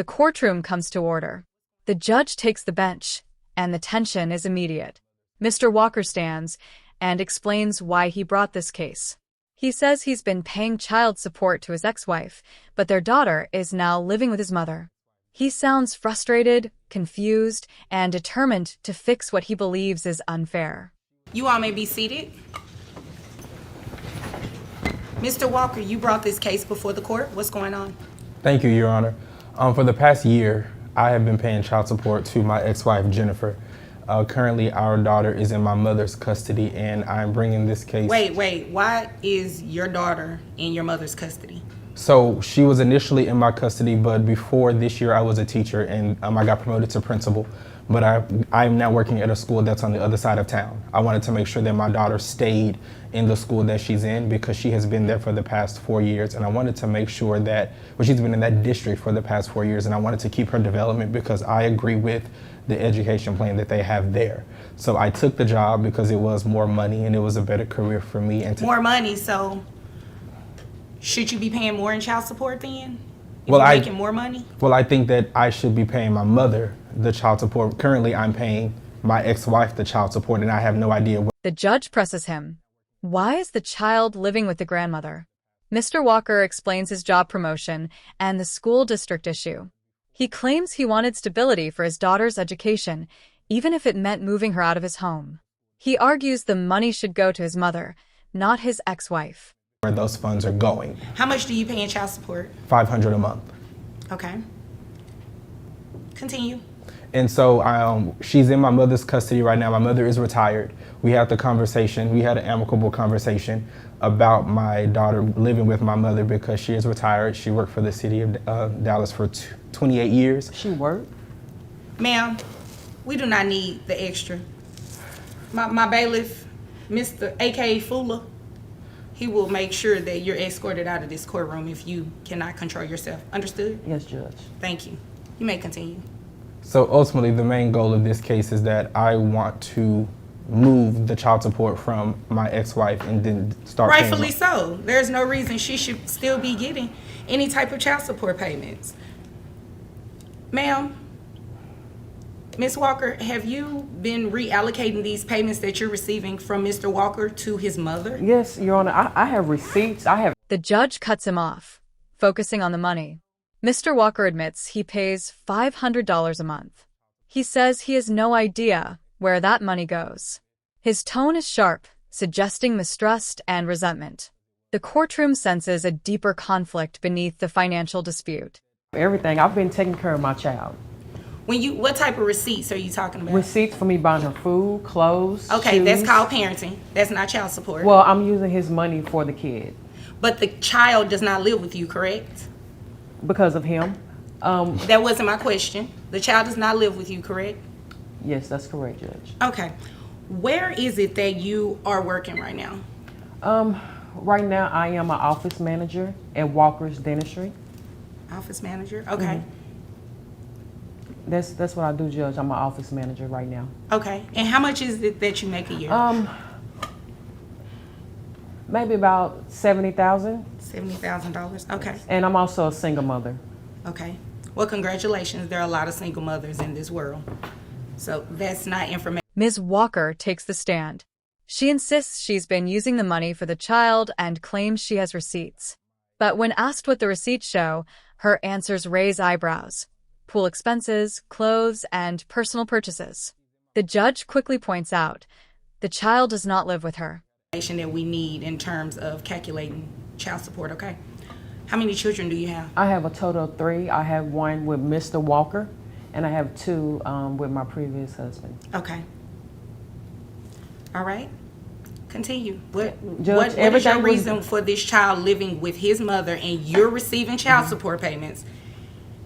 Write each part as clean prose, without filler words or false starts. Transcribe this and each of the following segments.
The courtroom comes to order. The judge takes the bench, and the tension is immediate. Mr. Walker stands and explains why he brought this case. He says he's been paying child support to his ex-wife, but their daughter is now living with his mother. He sounds frustrated, confused, and determined to fix what he believes is unfair. You all may be seated. Mr. Walker, you brought this case before the court. What's going on? Thank you, Your Honor. For the past year, I have been paying child support to my ex-wife, Jennifer. Currently, our daughter is in my mother's custody, and I'm bringing this case. Wait. Why is your daughter in your mother's custody? So she was initially in my custody, but before this year, I was a teacher, and I got promoted to principal. But I'm now working at a school that's on the other side of town. I wanted to make sure that my daughter stayed in the school that she's in because she has been there for the past 4 years. And I wanted to make sure that, well, she's been in that district for the past 4 years, and I wanted to keep her development because I agree with the education plan that they have there. So I took the job because it was more money and it was a better career for me. And more money, so should you be paying more in child support then? If well, you're making more money? Well, I think that I should be paying my mother the child support. Currently, I'm paying my ex-wife the child support, and I have no idea what. The judge presses him. Why is the child living with the grandmother? Mr. Walker explains his job promotion and the school district issue. He claims he wanted stability for his daughter's education, even if it meant moving her out of his home. He argues the money should go to his mother, not his ex-wife. Where those funds are going. How much do you pay in child support? $500 a month. Okay. Continue. And so she's in my mother's custody right now. My mother is retired. We had an amicable conversation about my daughter living with my mother because she is retired. She worked for the city of Dallas for 28 years. She worked? Ma'am, we do not need the extra. My bailiff, Mr. A.K.A. Fuller, he will make sure that you're escorted out of this courtroom if you cannot control yourself. Understood? Yes, Judge. Thank you. You may continue. So ultimately, the main goal of this case is that I want to move the child support from my ex-wife and then start paying. Rightfully so. There's no reason she should still be getting any type of child support payments. Ma'am, Ms. Walker, have you been reallocating these payments that you're receiving from Mr. Walker to his mother? Yes, Your Honor. I have receipts. The judge cuts him off, focusing on the money. Mr. Walker admits he pays $500 a month. He says he has no idea where that money goes. His tone is sharp, suggesting mistrust and resentment. The courtroom senses a deeper conflict beneath the financial dispute. Everything. I've been taking care of my child. What type of receipts are you talking about? Receipts for me buying her food, clothes, Okay, shoes. That's called parenting. That's not child support. Well, I'm using his money for the kid. But the child does not live with you, correct? Because of him. That wasn't my question. The child does not live with you, correct? Yes, that's correct, Judge. Okay. Where is it that you are working right now? Right now, I am an office manager at Walker's Dentistry. Office manager? Okay. That's what I do, Judge. I'm an office manager right now. Okay. And how much is it that you make a year? Maybe about $70,000. $70,000. Okay. And I'm also a single mother. Okay. Well, congratulations. There are a lot of single mothers in this world. So that's not information. Ms. Walker takes the stand. She insists she's been using the money for the child and claims she has receipts. But when asked what the receipts show, her answers raise eyebrows. Pool expenses, clothes, and personal purchases. The judge quickly points out, the child does not live with her. That we need in terms of calculating child support, okay? How many children do you have? I have a total of 3. I have 1 with Mr. Walker, and I have 2 with my previous husband. Okay. All right. Continue. What Judge, is your reason for this child living with his mother and you're receiving child support payments?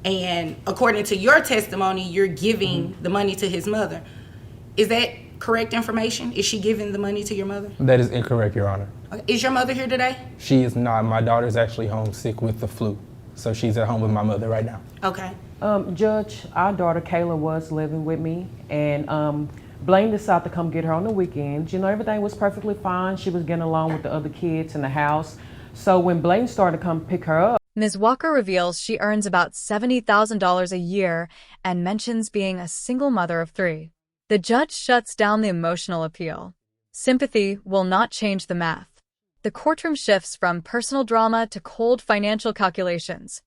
And according to your testimony, you're giving the money to his mother. Is that correct information? Is she giving the money to your mother? That is incorrect, Your Honor. Is your mother here today? She is not. My daughter's actually homesick with the flu. So she's at home with my mother right now. Okay. Judge, our daughter Kayla was living with me, and Blaine decided to come get her on the weekends. You know, everything was perfectly fine. She was getting along with the other kids in the house. So when Blaine started to come pick her up, Ms. Walker reveals she earns about $70,000 a year and mentions being a single mother of 3. The judge shuts down the emotional appeal. Sympathy will not change the math. The courtroom shifts from personal drama to cold financial calculations.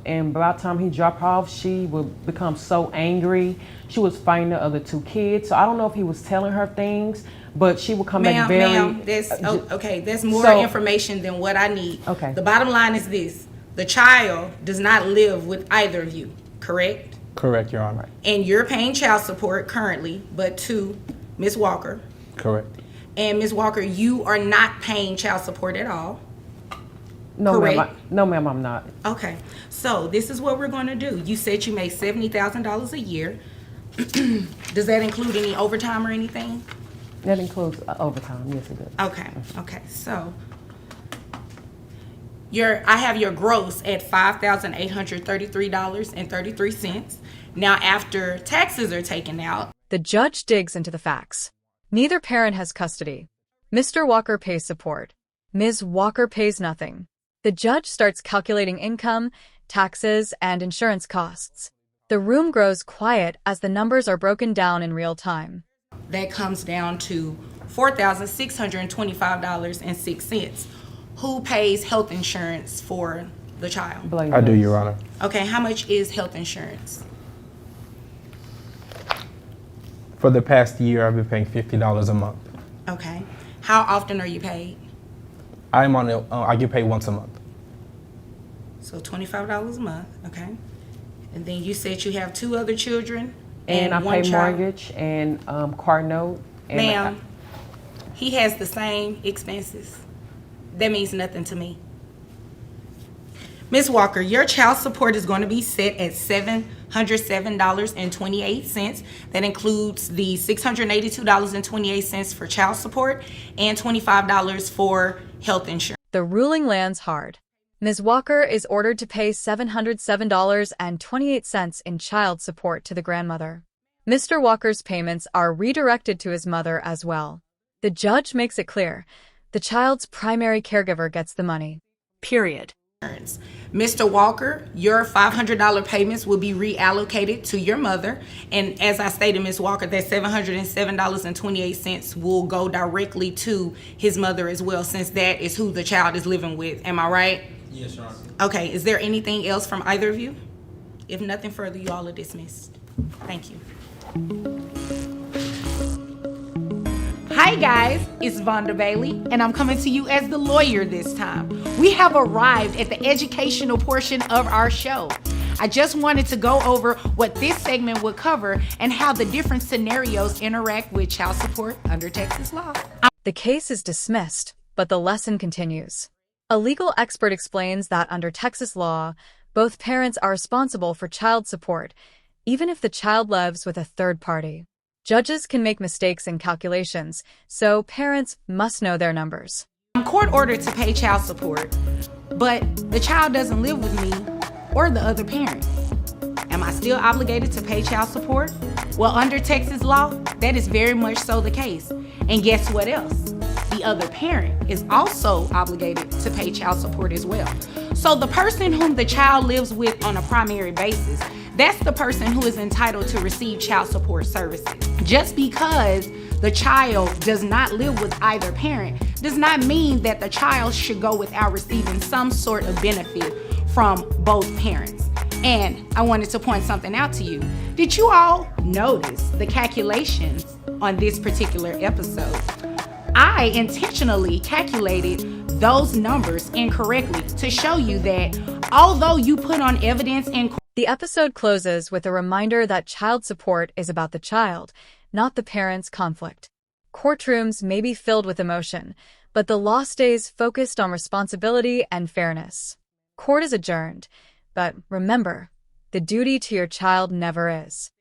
And by the time he dropped her off, she would become so angry. She was fighting the other 2 kids. So I don't know if he was telling her things, but she would come back very... Ma'am, that's more information than what I need. Okay. The bottom line is this. The child does not live with either of you, correct? Correct, Your Honor. And you're paying child support currently, but to Ms. Walker. Correct. And Ms. Walker, you are not paying child support at all. No, correct? ma'am, I'm not. Okay. So this is what we're going to do. You said you make $70,000 a year. Does that include any overtime or anything? That includes overtime. Yes, it does. Okay. Okay. So I have your gross at $5,833.33. Now, after taxes are taken out. The judge digs into the facts. Neither parent has custody. Mr. Walker pays support. Ms. Walker pays nothing. The judge starts calculating income, taxes, and insurance costs. The room grows quiet as the numbers are broken down in real time. That comes down to $4,625.06. Who pays health insurance for the child? I do, Your Honor. Okay, how much is health insurance? For the past year, I've been paying $50 a month. Okay. How often are you paid? I get paid once a month. So $25 a month, okay. And then you said you have 2 other children and I one pay child. Mortgage and car note. Ma'am, he has the same expenses. That means nothing to me. Ms. Walker, your child support is going to be set at $707.28. That includes the $682.28 for child support and $25 for health insurance. The ruling lands hard. Ms. Walker is ordered to pay $707.28 in child support to the grandmother. Mr. Walker's payments are redirected to his mother as well. The judge makes it clear the child's primary caregiver gets the money. Period. Mr. Walker, your $500 payments will be reallocated to your mother. And as I stated, Ms. Walker, that $707.28 will go directly to his mother as well, since that is who the child is living with. Am I right? Yes, Your Honor. Okay, is there anything else from either of you? If nothing further, you all are dismissed. Thank you. Hi guys, it's Vonda Bailey, and I'm coming to you as the lawyer this time. We have arrived at the educational portion of our show. I just wanted to go over what this segment would cover and how the different scenarios interact with child support under Texas law. The case is dismissed, but the lesson continues. A legal expert explains that under Texas law, both parents are responsible for child support, even if the child lives with a third party. Judges can make mistakes in calculations, so parents must know their numbers. I'm court ordered to pay child support, but the child doesn't live with me or the other parent. Am I still obligated to pay child support? Well, under Texas law, that is very much so the case. And guess what else? The other parent is also obligated to pay child support as well. So the person whom the child lives with on a primary basis, that's the person who is entitled to receive child support services. Just because the child does not live with either parent does not mean that the child should go without receiving some sort of benefit from both parents. And I wanted to point something out to you. Did you all notice the calculations on this particular episode? I intentionally calculated those numbers incorrectly to show you that although you put on evidence in court. The episode closes with a reminder that child support is about the child, not the parents' conflict. Courtrooms may be filled with emotion, but the law stays focused on responsibility and fairness. Court is adjourned, but remember, the duty to your child never is.